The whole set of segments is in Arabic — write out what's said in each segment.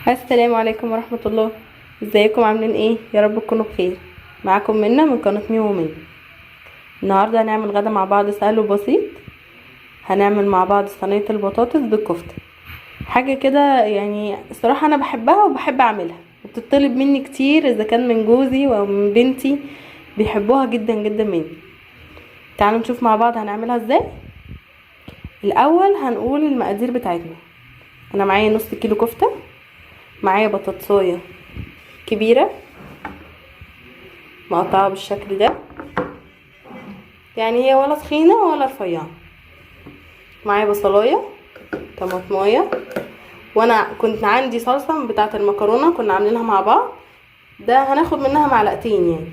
السلام عليكم ورحمة الله. ازيكم عاملين ايه؟ يا رب تكونوا بخير. معاكم منا من قناة ميو ومن. النهاردة هنعمل غدا مع بعض سهل وبسيط. هنعمل مع بعض صينية البطاطس بالكفتة. حاجة كده يعني الصراحة انا بحبها وبحب اعملها، وبتطلب مني كتير اذا كان من جوزي او من بنتي، بيحبوها جدا جدا مني. تعالوا نشوف مع بعض هنعملها ازاي. الاول هنقول المقادير بتاعتنا. انا معايا نص كيلو كفتة، معايا بطاطسايه كبيره مقطعه بالشكل ده، يعني هي ولا تخينه ولا رفيعه. معايا بصلايه، طماطمايه، وانا كنت عندي صلصه بتاعه المكرونه كنا عاملينها مع بعض، ده هناخد منها معلقتين يعني،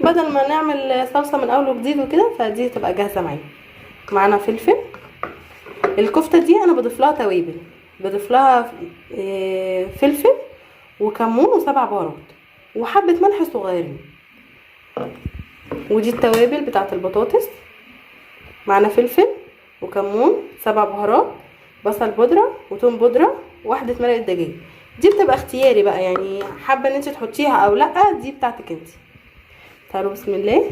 بدل ما نعمل صلصه من اول وجديد وكده، فدي تبقى جاهزه معايا. معانا فلفل. الكفته دي انا بضيف لها توابل، بضيف لها فلفل وكمون وسبع بهارات وحبه ملح صغيرين. ودي التوابل بتاعه البطاطس. معانا فلفل وكمون، سبع بهارات، بصل بودره وتوم بودره، واحده مرقه دجاج. دي بتبقى اختياري بقى، يعني حابه ان انت تحطيها او لا، دي بتاعتك انت. تعالوا بسم الله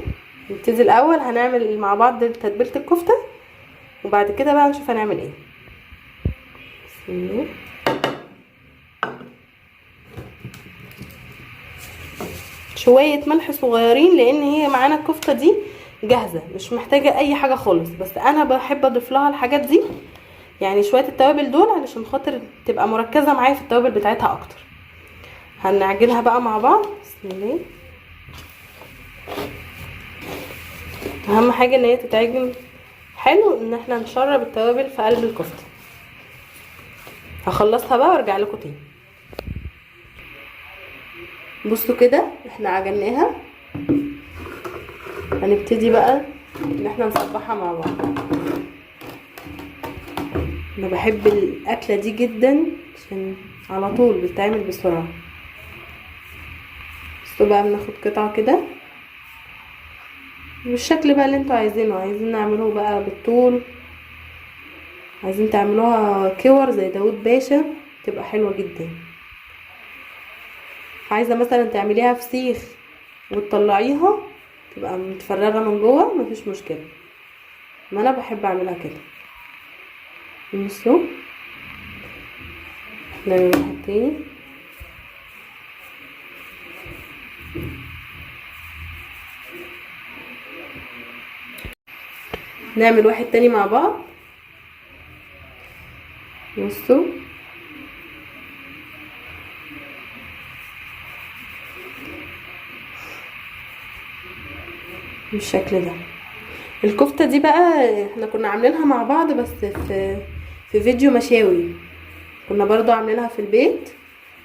نبتدي. الاول هنعمل مع بعض تتبيله الكفته، وبعد كده بقى نشوف هنعمل ايه. بسم الله. شويه ملح صغيرين، لان هي معانا الكفته دي جاهزه مش محتاجه اي حاجه خالص، بس انا بحب اضيف لها الحاجات دي، يعني شويه التوابل دول علشان خاطر تبقى مركزه معايا في التوابل بتاعتها اكتر. هنعجنها بقى مع بعض. بسم الله. اهم حاجه ان هي تتعجن حلو، ان احنا نشرب التوابل في قلب الكفته. هخلصها بقى وارجع لكم تاني. بصوا كده احنا عجناها، هنبتدي بقى ان احنا نصبحها مع بعض. انا بحب الاكله دي جدا عشان على طول بتتعمل بسرعه. بصوا بقى بناخد قطعه كده بالشكل بقى اللي انتوا عايزينه، عايزين نعمله بقى بالطول، عايزين تعملوها كور زي داود باشا، تبقى حلوه جدا. عايزه مثلا تعمليها فسيخ وتطلعيها تبقى متفرغه من جوه، مفيش مشكله، ما انا بحب اعملها كده. بصوا نعمل واحد تاني. نعمل واحد تاني مع بعض. بصوا بالشكل ده. الكفته دي بقى احنا كنا عاملينها مع بعض، بس في فيديو مشاوي كنا برضو عاملينها في البيت،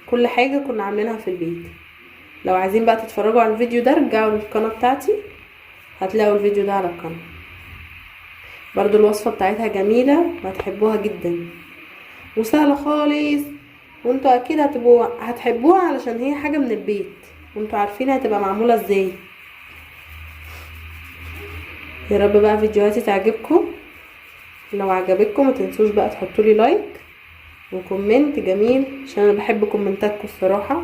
كل حاجه كنا عاملينها في البيت. لو عايزين بقى تتفرجوا على الفيديو ده رجعوا للقناه بتاعتي، هتلاقوا الفيديو ده على القناه. برضو الوصفه بتاعتها جميله وهتحبوها جدا وسهله خالص، وانتوا اكيد هتحبوها علشان هي حاجه من البيت وانتوا عارفين هتبقى معموله ازاي. يا رب بقى فيديوهاتي تعجبكم. لو عجبتكم ما تنسوش بقى تحطوا لي لايك وكومنت جميل، عشان انا بحب كومنتاتكم الصراحه.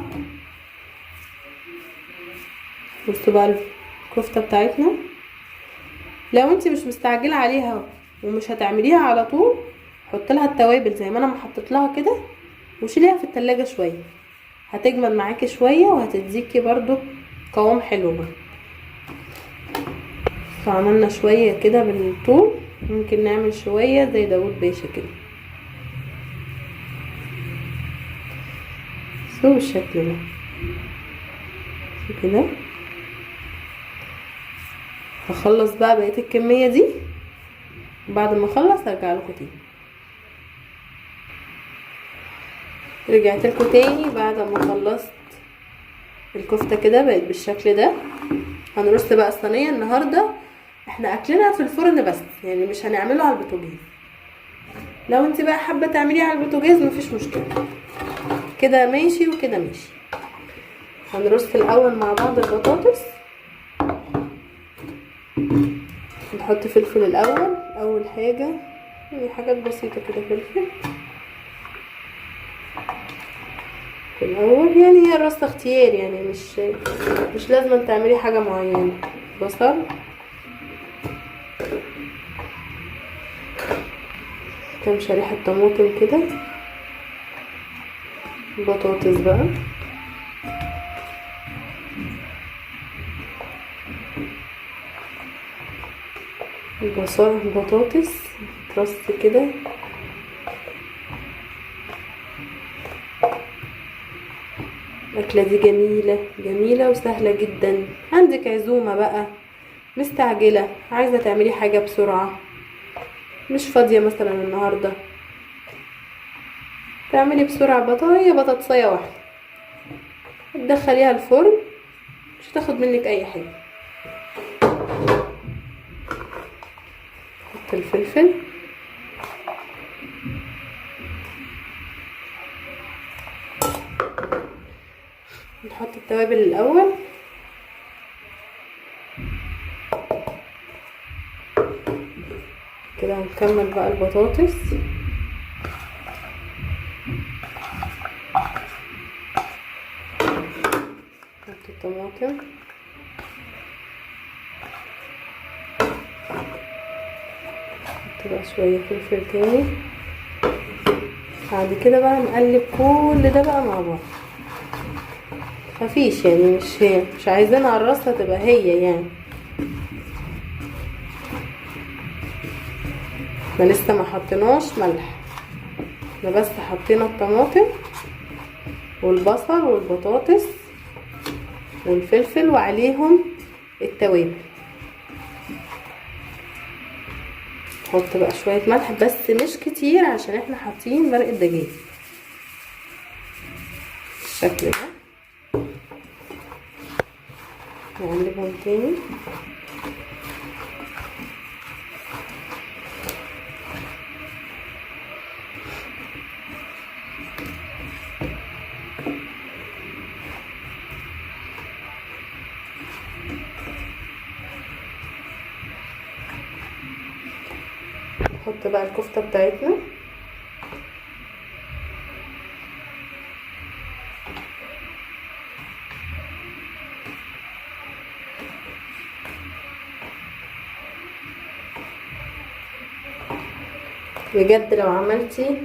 بصوا بقى الكفته بتاعتنا، لو انت مش مستعجله عليها ومش هتعمليها على طول، حط لها التوابل زي ما انا ما حطيت لها كده، وشيليها في التلاجة شويه، هتجمد معاكي شويه وهتديكي برضو قوام حلو بقى. فعملنا شويه كده بالطول، ممكن نعمل شويه زي داود باشا كده. شوفوا الشكل ده كده. هخلص بقى بقيه الكميه دي، وبعد ما اخلص هرجع لكم تاني. رجعت لكم تاني بعد ما خلصت الكفته كده، بقت بالشكل ده. هنرص بقى الصينيه. النهارده احنا اكلنا في الفرن بس، يعني مش هنعمله على البوتاجاز. لو انت بقى حابه تعمليه على البوتاجاز مفيش مشكله، كده ماشي وكده ماشي. هنرص الاول مع بعض البطاطس. نحط فلفل الاول، اول حاجه يعني حاجات بسيطه كده، فلفل في الاول، يعني هي الرصة اختياري، يعني مش لازم تعملي حاجة معينة. بصل، كام شريحة طماطم كده، بطاطس بقى، البصل البطاطس ترص كده. الأكلة دي جميلة جميلة وسهلة جدا. عندك عزومة بقى، مستعجلة، عايزة تعملي حاجة بسرعة، مش فاضية مثلا النهاردة، تعملي بسرعة بطاطسية واحدة تدخليها الفرن، مش هتاخد منك اي حاجة. نحط الفلفل، نحط التوابل الاول، كده هنكمل بقى البطاطس. نحط الطماطم، نحط بقى شوية فلفل تاني. بعد كده بقى نقلب كل ده بقى مع بعض، مفيش يعني مش عايزينها الرصة تبقى هي يعني. احنا لسه ما حطيناش ملح، احنا بس حطينا الطماطم والبصل والبطاطس والفلفل وعليهم التوابل. نحط بقى شوية ملح بس مش كتير عشان احنا حاطين مرق الدجاج بالشكل ده. نقلبهم تاني. نحط بقى الكفتة بتاعتنا، بجد لو عملتي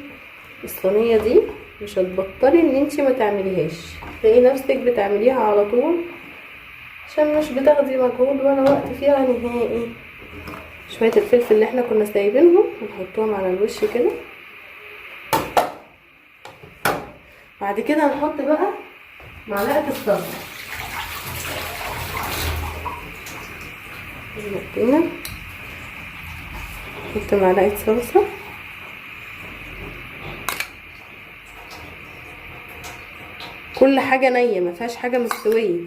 الصينية دي مش هتبطلي ان انتي ما تعمليهاش، تلاقي نفسك بتعمليها على طول عشان مش بتاخدي مجهود ولا وقت فيها نهائي. شوية الفلفل اللي احنا كنا سايبينهم نحطهم على الوش كده. بعد كده هنحط بقى معلقة الصلصة، نحط معلقة صلصة. كل حاجة نية، ما فيهاش حاجة مستوية.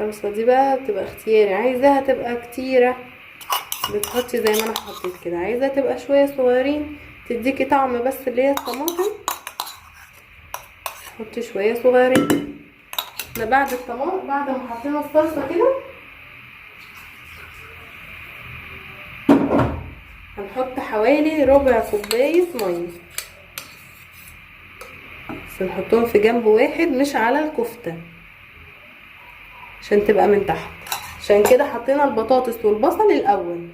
الصلصة دي بقى بتبقى اختياري، عايزاها تبقى كتيرة بتحطي زي ما انا حطيت كده، عايزاها تبقى شوية صغيرين تديكي طعم بس اللي هي الطماطم حطي شوية صغيرين. بعد الطماطم بعد ما حطينا الصلصة كده هنحط حوالي ربع كوباية مية، بس نحطهم في جنب واحد مش على الكفتة عشان تبقى من تحت. عشان كده حطينا البطاطس والبصل الاول.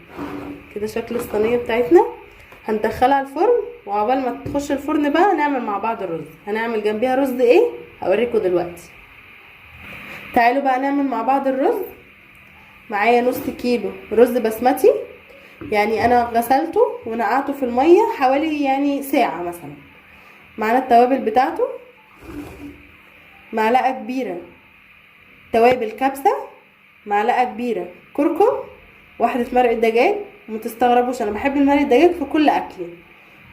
كده شكل الصينية بتاعتنا هندخلها الفرن، وعقبال ما تخش الفرن بقى نعمل مع بعض الرز. هنعمل جنبيها رز ايه هوريكم دلوقتي. تعالوا بقى نعمل مع بعض الرز. معايا نص كيلو رز بسمتي، يعني انا غسلته ونقعته في الميه حوالي يعني ساعه مثلا. معانا التوابل بتاعته، معلقه كبيره توابل كبسه، معلقه كبيره كركم، واحده مرق الدجاج، ومتستغربوش انا بحب المرق الدجاج في كل اكلي،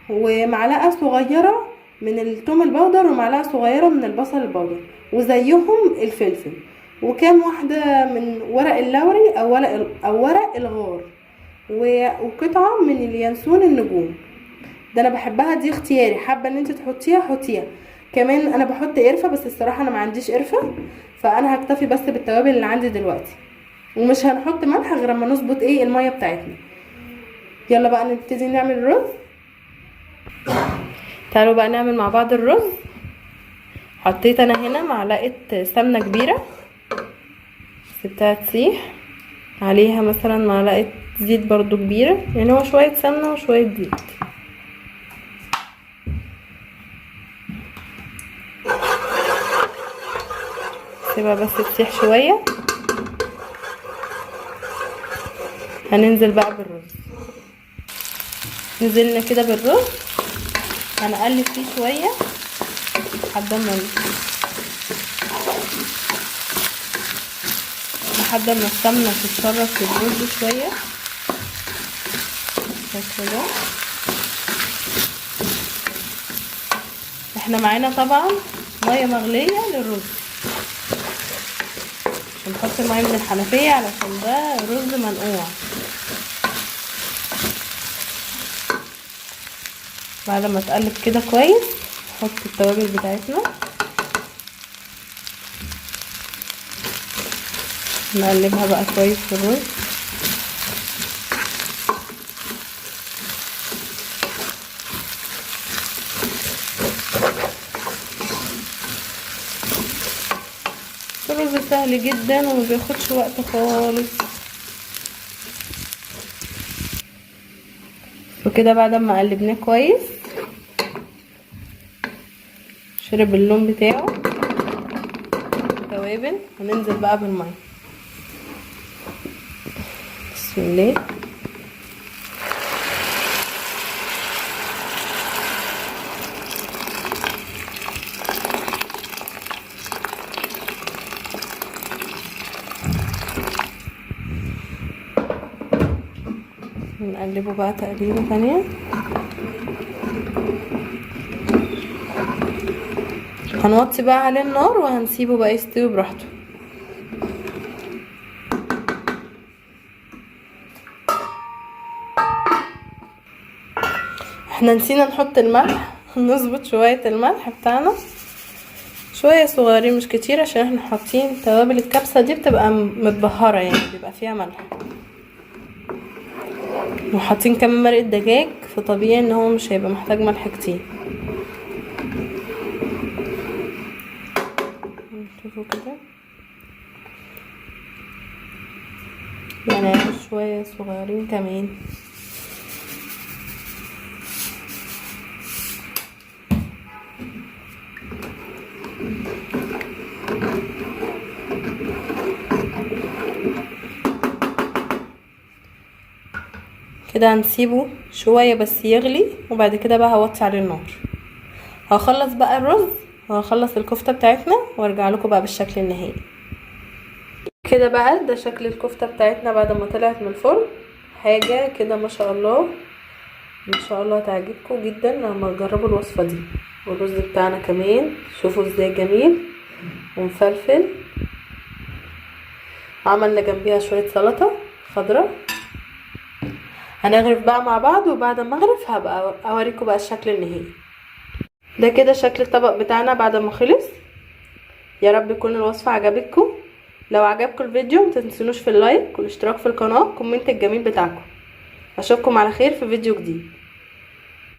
ومعلقه صغيره من الثوم البودر، ومعلقه صغيره من البصل البودر، وزيهم الفلفل، وكام واحده من ورق اللوري او ورق الغار، وقطعه من اليانسون النجوم. ده انا بحبها، دي اختياري، حابه ان انت تحطيها حطيها. كمان انا بحط قرفه بس الصراحه انا ما عنديش قرفه، فانا هكتفي بس بالتوابل اللي عندي دلوقتي. ومش هنحط ملح غير اما نظبط ايه الميه بتاعتنا. يلا بقى نبتدي نعمل الرز. تعالوا بقى نعمل مع بعض الرز. حطيت انا هنا معلقه سمنه كبيره، سبتها تسيح، عليها مثلا معلقه زيت برضو كبيره، يعني هو شويه سمنه وشويه زيت. سيبها بس تسيح شويه. هننزل بقى بالرز. نزلنا كده بالرز، هنقلب فيه شويه لحد ما السمنه تتشرب في الرز شويه كده. احنا معانا طبعا ميه مغليه للرز، مش هنحط ميه من الحنفيه علشان ده رز منقوع. بعد ما تقلب كده كويس نحط التوابل بتاعتنا، نقلبها بقى كويس في الرز. الرز سهل جدا وما بياخدش وقت خالص. وكده بعد ما قلبناه كويس شرب اللون بتاعه توابل، هننزل بقى بالميه. بسم الله. نقلبه بقى تقليبه ثانيه. هنوطي بقى عليه النار وهنسيبه بقى يستوي براحته. احنا نسينا نحط الملح، نظبط شويه الملح بتاعنا شويه صغيرين مش كتير، عشان احنا حاطين توابل الكبسه دي بتبقى متبهره، يعني بيبقى فيها ملح، وحاطين كمان مرقه دجاج، فطبيعي ان هو مش هيبقى محتاج ملح كتير. شوفوا كده، يعني شويه صغيرين كمان. كده هنسيبه شويه بس يغلي، وبعد كده بقى هوطي عليه النار. هخلص بقى الرز وهخلص الكفته بتاعتنا وارجع لكم بقى بالشكل النهائي. كده بقى ده شكل الكفته بتاعتنا بعد ما طلعت من الفرن. حاجه كده ما شاء الله، ان شاء الله هتعجبكم جدا لما تجربوا الوصفه دي. والرز بتاعنا كمان شوفوا ازاي جميل ومفلفل. عملنا جنبيها شويه سلطه خضراء. هنغرف بقى مع بعض، وبعد ما اغرف هبقى اوريكم بقى الشكل النهائي. ده كده شكل الطبق بتاعنا بعد ما خلص. يا رب يكون الوصفه عجبتكم. لو عجبكم الفيديو متنسونوش في اللايك والاشتراك في القناه والكومنت الجميل بتاعكم. اشوفكم على خير في فيديو جديد.